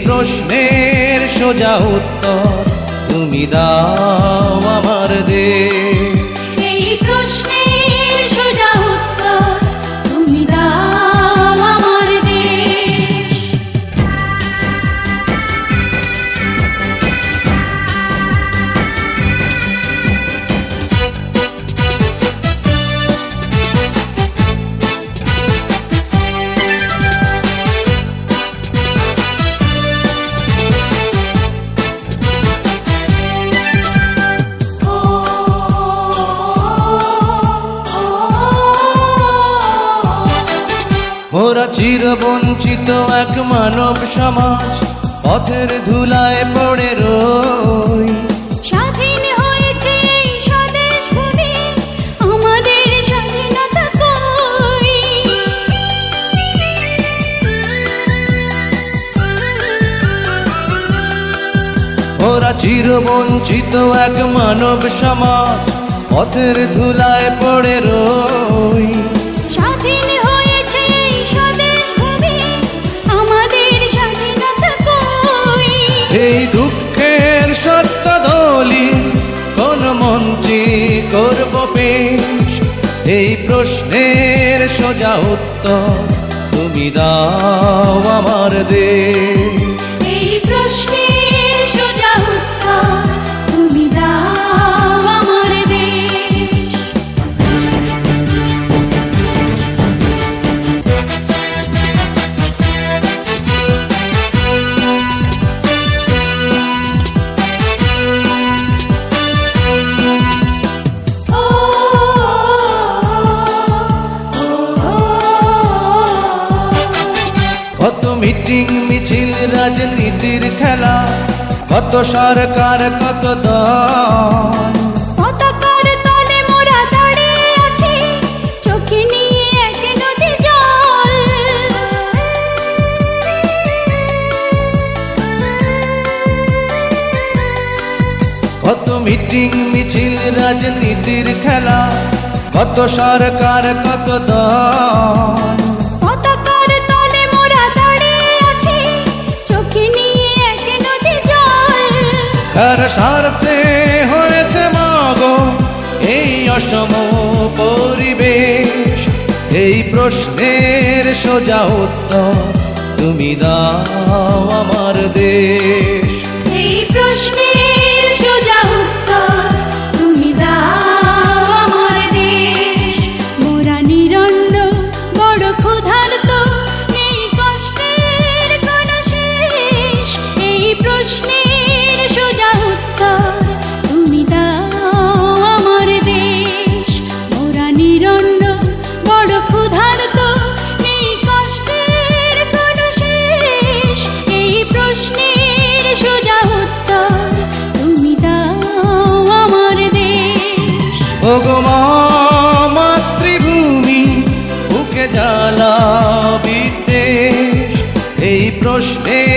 প্রশ্নের সোজা উত্তর তুমি দাও আমার দেশ। এই প্রশ্নের সোজা উত্তর তুমি দাও আমার দেশ। মোরা চিরবঞ্চিত এক মানব সমাজ, পথের ধুলায় পড়ে রই। স্বাধীন হয়েছে এই স্বদেশ ভূমি, আমাদের স্বাধীনতা কই? মোরা চিরবঞ্চিত এক মানব সমাজ, পথের ধুলায় পড়ে রই। স্বাধীন হয়েছে এই স্বদেশ ভূমি, আমাদের স্বাধীনতা কই? এই দুঃখের সত্য দলি কোন মঞ্চে করব পেশ? এই প্রশ্নের সোজা উত্তর তুমি দাও আমার দেশ। এই প্রশ্নের সোজা উত্তর তুমি দাও আমার দেশ। কত মিটিং মিছিল রাজনীতির খেলা, কত সরকার কত দল। পতাকার তলে মোরা দাঁড়িয়ে আছি, চোখে নিয়ে এক নদী জল। কত মিটিং মিছিল রাজনীতির খেলা, কত সরকার কত দল। পতাকার তলে মোরা দাঁড়িয়ে আছি, চোখে নিয়ে এক নদী জল। কার স্বার্থে হয়েছে মাগো এই অসম পরিবেশ? এই প্রশ্নের সোজা উত্তর তুমি দাও আমার দেশ। এই প্রশ্নের সোজা উত্তর তুমি দাও আমার দেশ। মোরা নিরন্ন বড় ক্ষুধার্ত, নেই কষ্টের কোনো শেষ। এই প্রশ্নের সোজা উত্তর তুমি দাও আমার দেশ। মোরা নিরন্ন বড় ক্ষুধার্ত, নেই কষ্টের কোনো শেষ। এই প্রশ্নের সোজা উত্তর তুমি দাও আমার দেশ। ওগো মা মাতৃভূমি, বুকে জ্বালা বিদ্বেষ। এই প্রশ্নের